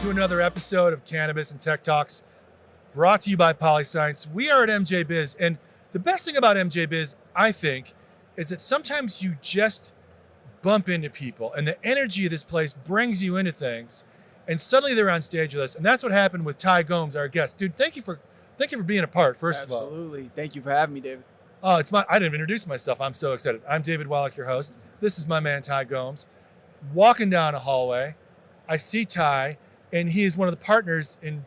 to another episode of Cannabis and Tech Talks, brought to you by Polyscience. We are at MJBiz, and the best thing about MJBiz, I think, is that sometimes you just bump into people, and the energy of this place brings you into things, and suddenly they're on stage with us. And that's what happened with Ty Gomes, our guest. Dude, thank you for being a part, first of all. Absolutely. Thank you for having me, David. Oh, I didn't even introduce myself. I'm so excited. I'm David Wallach, your host. This is my man, Ty Gomes. Walking down a hallway, I see Ty, and he is one of the partners in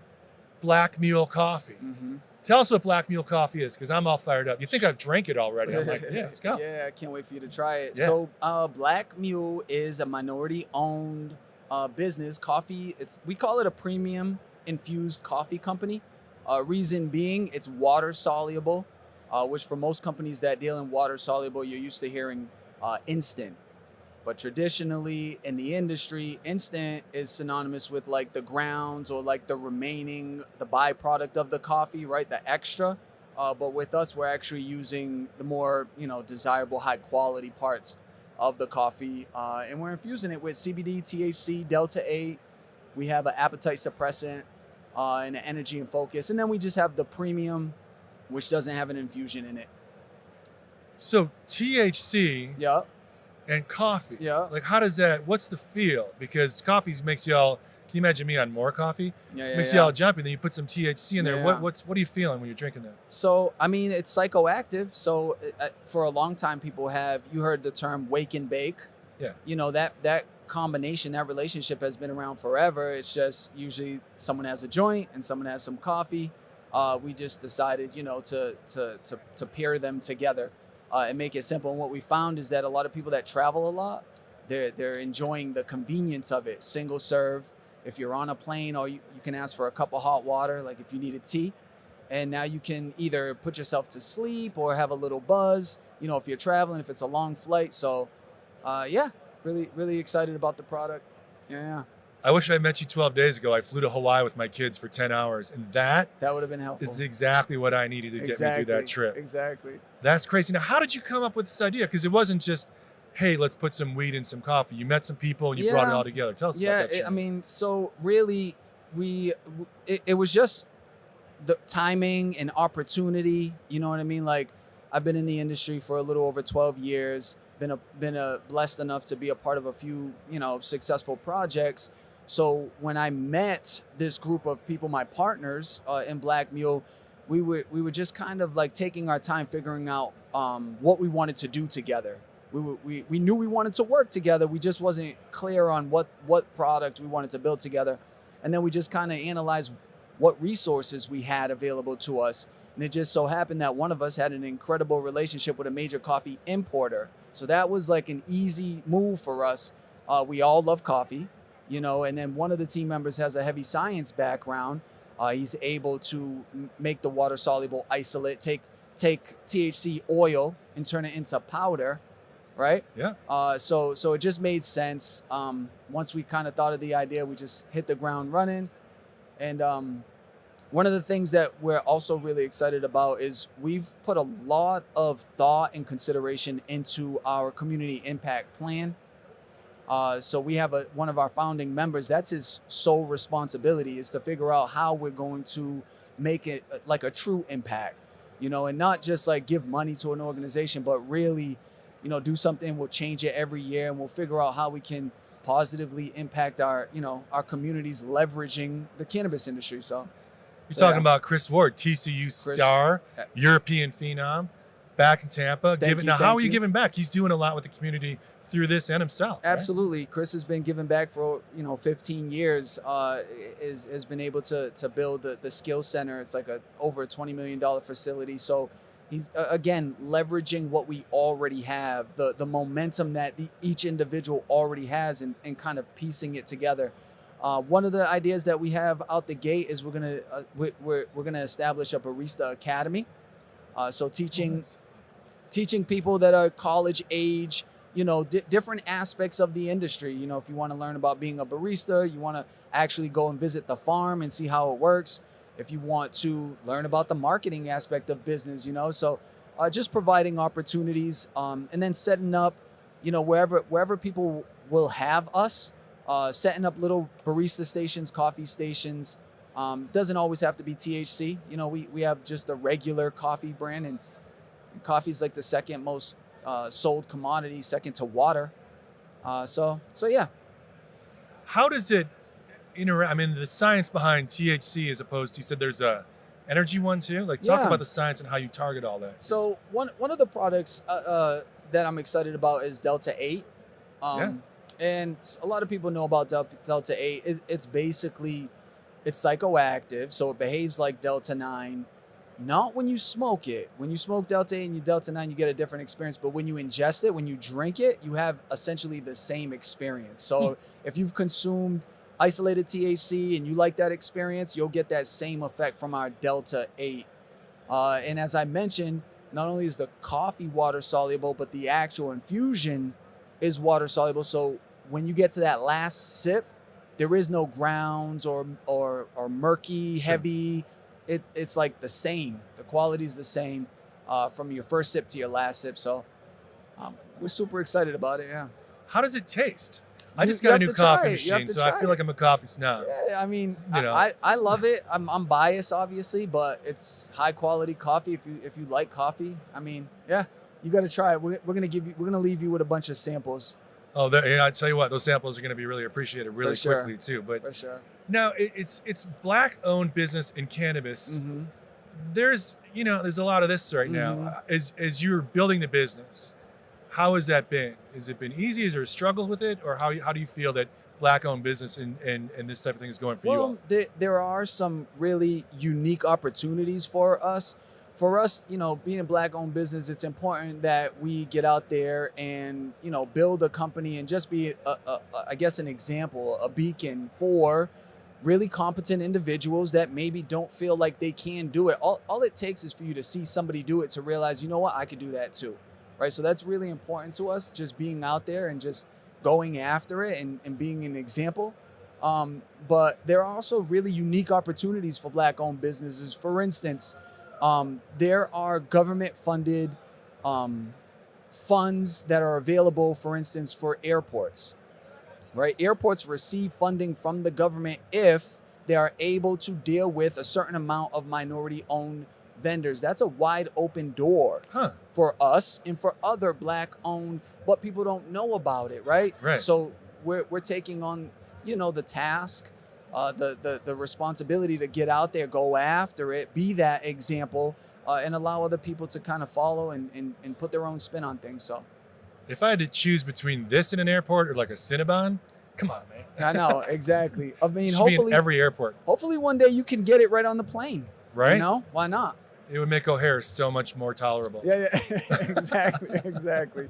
Black Mule Coffee. Mm-hmm. Tell us what Black Mule Coffee is, because I'm all fired up. You think I've drank it already. I'm like, yeah, let's go. Yeah, I can't wait for you to try it. Yeah. So Black Mule is a minority-owned business. Coffee, we call it a premium infused coffee company. Reason being, it's water-soluble, which for most companies that deal in water-soluble, you're used to hearing instant. But traditionally in the industry, instant is synonymous with like the grounds or like the byproduct of the coffee, right? The extra. But with us, we're actually using the more, desirable high quality parts of the coffee. And we're infusing it with CBD, THC, Delta 8. We have an appetite suppressant and an energy and focus. And then we just have the premium, which doesn't have an infusion in it. So THC and coffee. Yeah. Like, what's the feel? Because coffee makes you all, can you imagine me on more coffee? Makes you all jumpy. Then you put some THC in there. Yeah. What are you feeling when you're drinking that? So, I mean, it's psychoactive. So for a long time, you heard the term wake and bake. Yeah. That combination, that relationship has been around forever. It's just usually someone has a joint and someone has some coffee. We just decided, to pair them together and make it simple. And what we found is that a lot of people that travel a lot, they're enjoying the convenience of it. Single serve. If you're on a plane, or you can ask for a cup of hot water, like if you need a tea. And now you can either put yourself to sleep or have a little buzz, if you're traveling, if it's a long flight. So, really, really excited about the product. Yeah. I wish I met you 12 days ago. I flew to Hawaii with my kids for 10 hours, and that would have been helpful. This is exactly what I needed to get me through that trip. Exactly. That's crazy. Now, how did you come up with this idea? Because it wasn't just, hey, let's put some weed in some coffee. You met some people and you brought it all together. Tell us about that. Yeah, so really, it was just the timing and opportunity. You know what I mean? Like, I've been in the industry for a little over 12 years. Been blessed enough to be a part of a few, successful projects. So when I met this group of people, my partners in Black Mule, we were just kind of like taking our time figuring out what we wanted to do together. We knew we wanted to work together. We just wasn't clear on what product we wanted to build together. And then we just kind of analyzed what resources we had available to us. And it just so happened that one of us had an incredible relationship with a major coffee importer. So that was like an easy move for us. We all love coffee. And then one of the team members has a heavy science background. He's able to make the water-soluble isolate, take THC oil and turn it into powder, right? Yeah. So it just made sense. Once we kind of thought of the idea, we just hit the ground running. And one of the things that we're also really excited about is we've put a lot of thought and consideration into our community impact plan. So we have one of our founding members, that's his sole responsibility, is to figure out how we're going to make it like a true impact, and not just like give money to an organization, but really, do something. We'll change it every year, and we'll figure out how we can positively impact our communities leveraging the cannabis industry. So you're talking about Chris Ward, TCU star, European phenom, back in Tampa. How are you giving back? He's doing a lot with the community through this and himself. Absolutely. Right? Chris has been giving back for 15 years. Has been able to build the skill center. It's like over a $20 million facility. So he's again leveraging what we already have, the momentum that each individual already has, and kind of piecing it together. One of the ideas that we have out the gate is we're gonna establish a barista academy. So teaching people that are college age, different aspects of the industry. If you want to learn about being a barista, you want to actually go and visit the farm and see how it works. If you want to learn about the marketing aspect of business, so just providing opportunities, and then setting up, wherever people will have us, setting up little barista stations, coffee stations. Doesn't always have to be THC. You know, we have just a regular coffee brand, and coffee is like the second most sold commodity, second to water. So yeah. How does it interact? I mean, the science behind THC as opposed to, you said there's a energy one too. Like, talk Yeah. about the science and how you target all that. So one of the products that I'm excited about is Delta 8. And a lot of people know about Delta 8. It's basically, it's psychoactive, so it behaves like Delta 9. Not when you smoke it. When you smoke Delta 8 and you Delta 9, you get a different experience. But when you ingest it, when you drink it, you have essentially the same experience. So if you've consumed isolated THC and you like that experience, you'll get that same effect from our Delta 8. And as I mentioned, not only is the coffee water soluble, but the actual infusion is water soluble. So when you get to that last sip, there is no grounds or murky, heavy. It's like the same. The quality is the same from your first sip to your last sip. So we're super excited about it. Yeah. How does it taste? I just You got a have new to try coffee it. You have machine, to so I try feel like I'm a coffee snob. Yeah, I mean, You know. I love it. I'm biased, obviously, but it's high quality coffee. If you like coffee, I mean, yeah, you got to try it. We're gonna leave you with a bunch of samples. Oh, yeah, I tell you what, those samples are going to be really appreciated really For sure. quickly too. But For sure. now it's black-owned business in cannabis. Mm-hmm. There's a lot of this right now. As you're building the business, how has that been? Has it been easy? Is there a struggle with it, or how do you feel that black-owned business and this type of thing is going for you all? Well, there are some really unique opportunities for us. For us, being a black-owned business, it's important that we get out there and, build a company and just be, I guess, an example, a beacon for really competent individuals that maybe don't feel like they can do it. All it takes is for you to see somebody do it to realize, you know what, I could do that too, right? So that's really important to us, just being out there and just going after it and being an example. But there are also really unique opportunities for black-owned businesses. For instance, there are government-funded funds that are available, for instance, for airports, right? Airports receive funding from the government if they are able to deal with a certain amount of minority-owned vendors. That's a wide open door for us and for other black-owned, but people don't know about it, right? Right. So we're taking on, the task, the responsibility to get out there, go after it, be that example, and allow other people to kind of follow and put their own spin on things. So If I had to choose between this in an airport or like a Cinnabon, come on, man. I know, exactly. I mean, Should be in every airport, hopefully one day you can get it right on the plane. right? Why not? It would make O'Hare so much more tolerable. Yeah, exactly.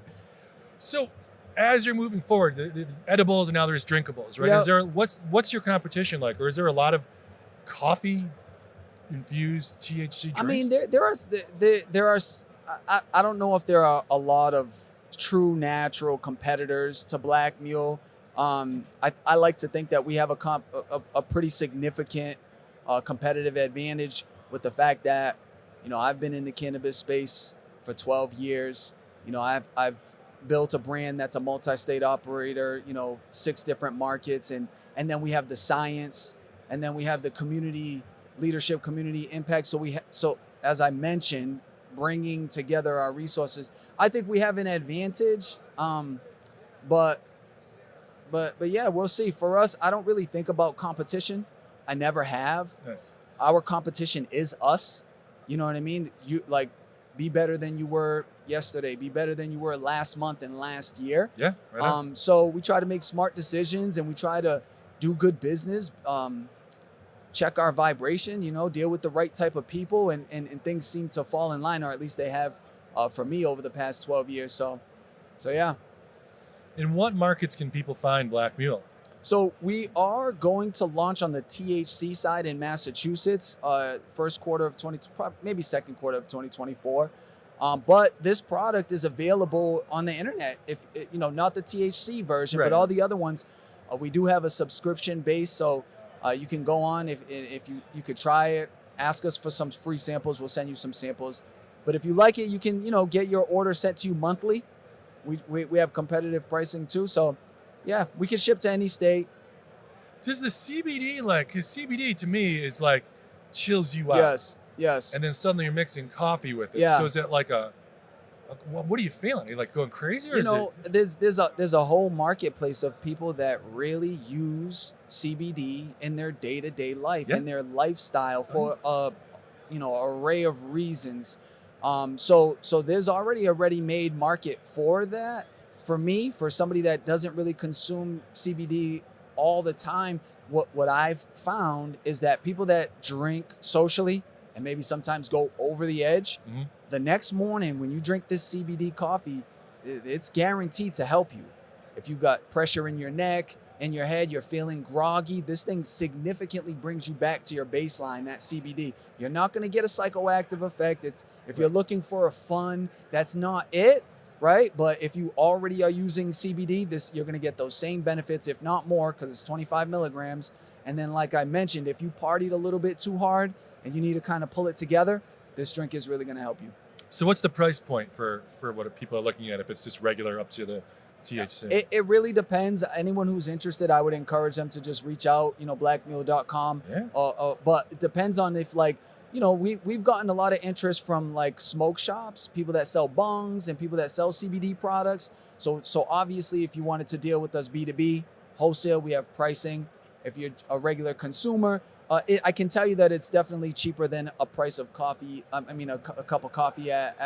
So, as you're moving forward, the edibles and now there's drinkables, right? Yep. Is there what's your competition like, or is there a lot of coffee infused THC drinks? I mean, there are. I don't know if there are a lot of true natural competitors to Black Mule. I like to think that we have a pretty significant competitive advantage with the fact that I've been in the cannabis space for 12 years. I've built a brand that's a multi-state operator. 6 different markets, and then we have the science, and then we have the community leadership, community impact. So as I mentioned, bringing together our resources, I think we have an advantage. But yeah, we'll see. For us, I don't really think about competition. I never have. Nice. Our competition is us. You know what I mean? You be better than you were yesterday. Be better than you were last month and last year. Yeah. Right on. So we try to make smart decisions and we try to do good business. Check our vibration. Deal with the right type of people, and things seem to fall in line, or at least they have for me over the past 12 years. So yeah. In what markets can people find Black Mule? So we are going to launch on the THC side in Massachusetts, first quarter of maybe second quarter of 2024. But this product is available on the internet. If not the THC version, Right. but all the other ones, we do have a subscription base. So you can go on if you could try it. Ask us for some free samples. We'll send you some samples. But if you like it, you can get your order sent to you monthly. We have competitive pricing too. So Yeah, we can ship to any state. Does the CBD because CBD to me is like chills you out. Yes. And then suddenly you're mixing coffee with it. Yeah. So is it like what are you feeling? Are you like going crazy, or there's a whole marketplace of people that really use CBD in their day-to-day life, in their lifestyle for array of reasons. So there's already a ready-made market for that. For me, for somebody that doesn't really consume CBD all the time, what I've found is that people that drink socially and maybe sometimes go over the edge, the next morning when you drink this CBD coffee, it's guaranteed to help you. If you got pressure in your neck, in your head, you're feeling groggy, this thing significantly brings you back to your baseline, that CBD. You're not going to get a psychoactive effect. If you're looking for a fun, that's not it, right? But if you already are using CBD, you're going to get those same benefits, if not more, because it's 25 milligrams. And then, like I mentioned, if you partied a little bit too hard and you need to kind of pull it together, this drink is really going to help you. So what's the price point for what people are looking at if it's just regular up to the THC? It really depends. Anyone who's interested, I would encourage them to just reach out, blackmule.com. Yeah. But it depends on if we've gotten a lot of interest from like smoke shops, people that sell bungs and people that sell CBD products. So obviously if you wanted to deal with us B2B, wholesale, we have pricing. If you're a regular consumer, I can tell you that it's definitely cheaper than a price of coffee. A cup of coffee at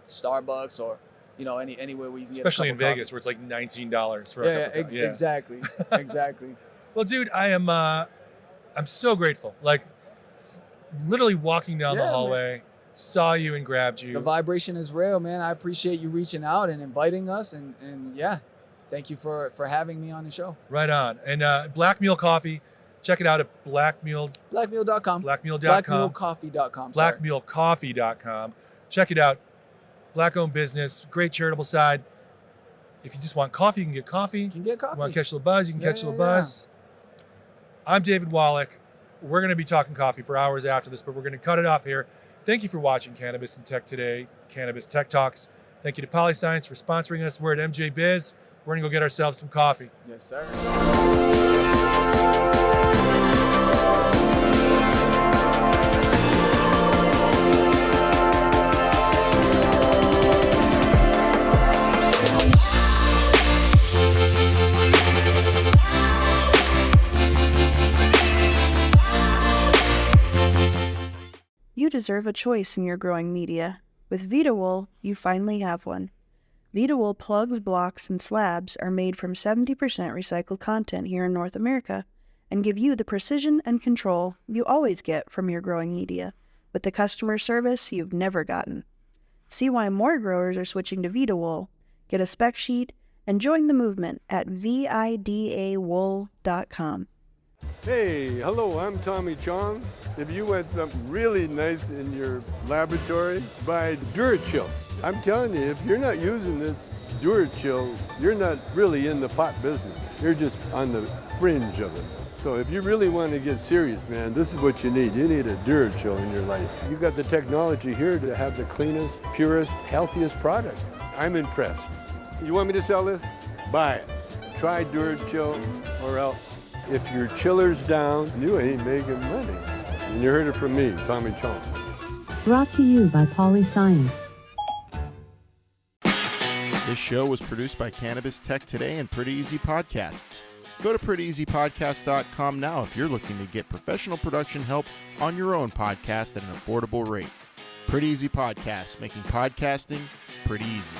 Starbucks or anywhere where you can especially get in Vegas where it's like $19 for a cup of coffee. Exactly. Exactly. Well, dude, I'm so grateful. Like literally walking down the hallway, saw you and grabbed you. The vibration is real, man. I appreciate you reaching out and inviting us, and thank you for having me on the show. Right on. And Black Mule Coffee, check it out at blackmule.com. Blackmule.com. Blackmulecoffee.com. Blackmulecoffee.com. Check it out. Black-owned business, great charitable side. If you just want coffee, you can get coffee. You can get coffee. You want to catch a little buzz, you can catch a little buzz. I'm David Wallach. We're going to be talking coffee for hours after this, but we're going to cut it off here. Thank you for watching Cannabis and Tech today, Cannabis Tech Talks. Thank you to PolyScience for sponsoring us. We're at MJ Biz. We're going to go get ourselves some coffee. Yes, sir. You deserve a choice in your growing media. With VitaWool, you finally have one. VitaWool plugs, blocks, and slabs are made from 70% recycled content here in North America and give you the precision and control you always get from your growing media with the customer service you've never gotten. See why more growers are switching to VitaWool. Get a spec sheet and join the movement at vidawool.com. Hey, hello, I'm Tommy Chong. If you want something really nice in your laboratory, buy DuraChill. I'm telling you, if you're not using this DuraChill, you're not really in the pot business. You're just on the fringe of it. So if you really want to get serious, man, this is what you need. You need a DuraChill in your life. You got the technology here to have the cleanest, purest, healthiest product. I'm impressed. You want me to sell this? Buy it. Try DuraChill or else. If your chiller's down, you ain't making money. And you heard it from me, Tommy Chong. Brought to you by PolyScience. This show was produced by Cannabis Tech Today and Pretty Easy Podcasts. Go to prettyeasypodcast.com now if you're looking to get professional production help on your own podcast at an affordable rate. Pretty Easy Podcasts, making podcasting pretty easy.